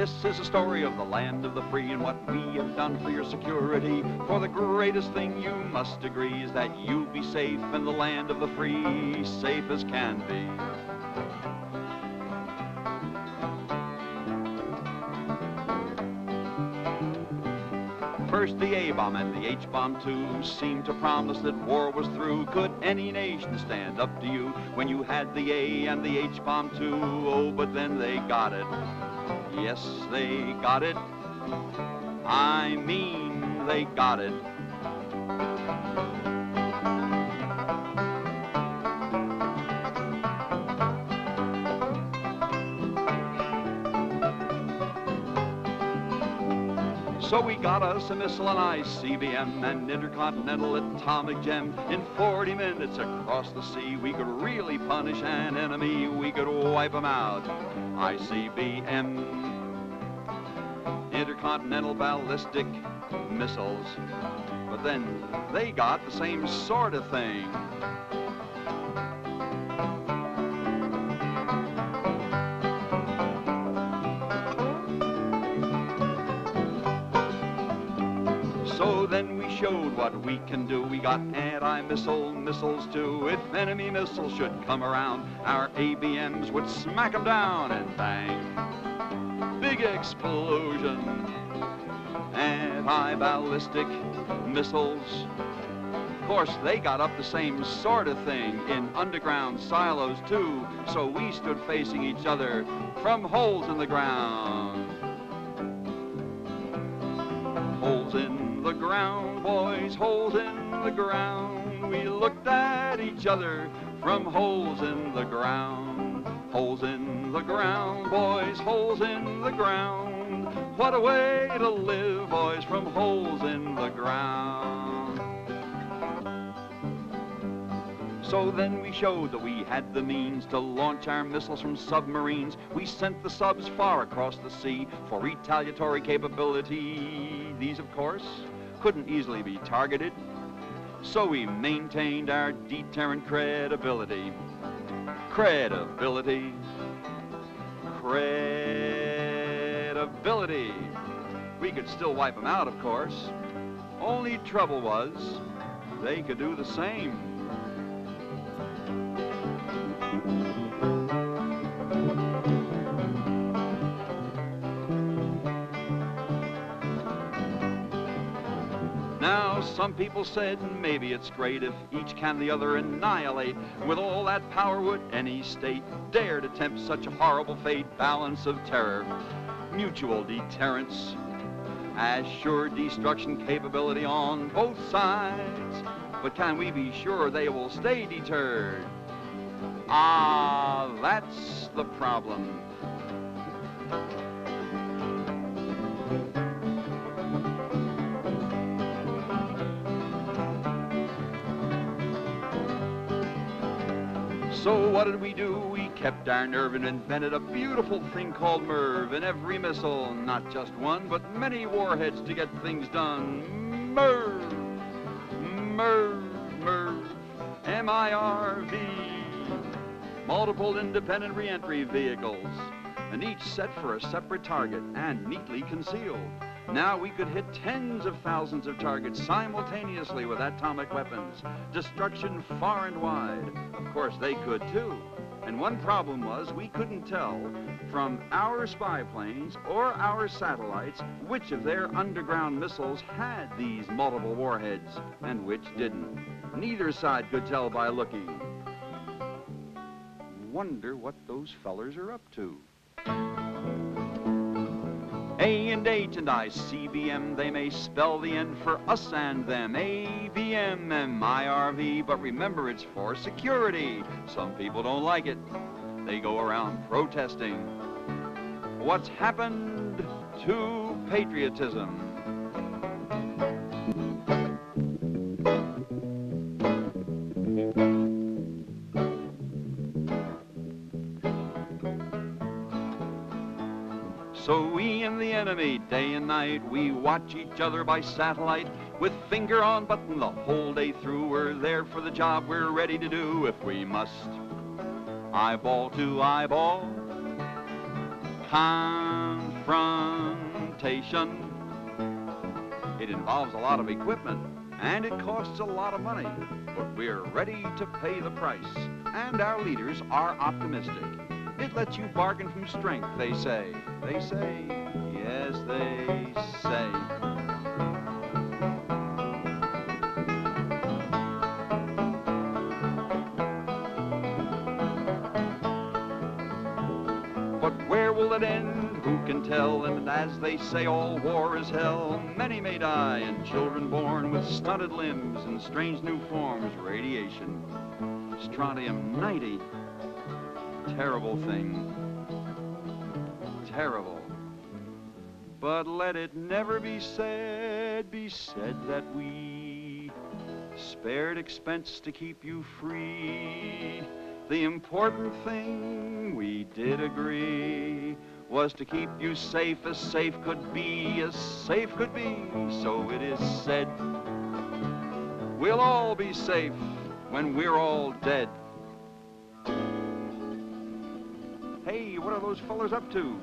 This is a story of the land of the free and what we have done for your security. For the greatest thing you must agree is that you be safe in the land of the free, safe as can be. First the A-bomb and the H-bomb too seemed to promise that war was through. Could any nation stand up to you when you had the A and the H-bomb too? Oh, but then they got it. Yes, they got it. I mean, they got it. So we got us a missile, an ICBM, an intercontinental atomic gem. In 40 minutes across the sea, we could really punish an enemy. We could wipe them out. ICBM, intercontinental ballistic missiles. But then they got the same sort of thing. So then we showed what we can do. We got anti-missile missiles too. If enemy missiles should come around, our ABMs would smack them down and bang. Big explosion. Anti-ballistic missiles. Of course, they got up the same sort of thing in underground silos too. So we stood facing each other from holes in the ground. Holes in the ground, boys, holes in the ground. We looked at each other from holes in the ground. Holes in the ground, boys, holes in the ground. What a way to live, boys, from holes in the ground. So then we showed that we had the means to launch our missiles from submarines. We sent the subs far across the sea for retaliatory capability. These, of course, couldn't easily be targeted, so we maintained our deterrent credibility. Credibility. Credibility. We could still wipe them out, of course. Only trouble was, they could do the same. Now, some people said maybe it's great if each can the other annihilate. With all that power, would any state dare to tempt such a horrible fate? Balance of terror, mutual deterrence, assured destruction capability on both sides. But can we be sure they will stay deterred? Ah, that's the problem. So what did we do? We kept our nerve and invented a beautiful thing called MIRV. In every missile, not just one, but many warheads to get things done. MIRV, MIRV, MIRV, M-I-R-V. Multiple independent re-entry vehicles, and each set for a separate target and neatly concealed. Now we could hit tens of thousands of targets simultaneously with atomic weapons. Destruction far and wide. Of course, they could too. And one problem was we couldn't tell from our spy planes or our satellites which of their underground missiles had these multiple warheads and which didn't. Neither side could tell by looking. Wonder what those fellers are up to. A and H and ICBM, they may spell the end for us and them. ABM, MIRV, but remember it's for security. Some people don't like it. They go around protesting. What's happened to patriotism? So we and the enemy, day and night, we watch each other by satellite. With finger on button the whole day through, we're there for the job we're ready to do if we must. Eyeball to eyeball, conflict confrontation. It involves a lot of equipment, and it costs a lot of money, but we're ready to pay the price, and our leaders are optimistic. It lets you bargain from strength, they say. They say, yes, they say. But where will it end? Who can tell? And as they say, all war is hell. Many may die, and children born with stunted limbs and strange new forms. Radiation. Strontium-90. Terrible thing. Terrible. But let it never be said that we spared expense to keep you free. The important thing, we did agree, was to keep you safe as safe could be, as safe could be. So it is said, we'll all be safe when we're all dead. Hey, what are those fellas up to?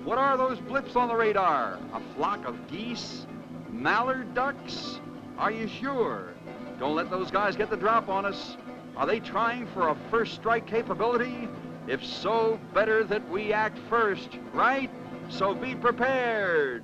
What are those blips on the radar? A flock of geese? Mallard ducks? Are you sure? Don't let those guys get the drop on us. Are they trying for a first strike capability? If so, better that we act first, right? So be prepared.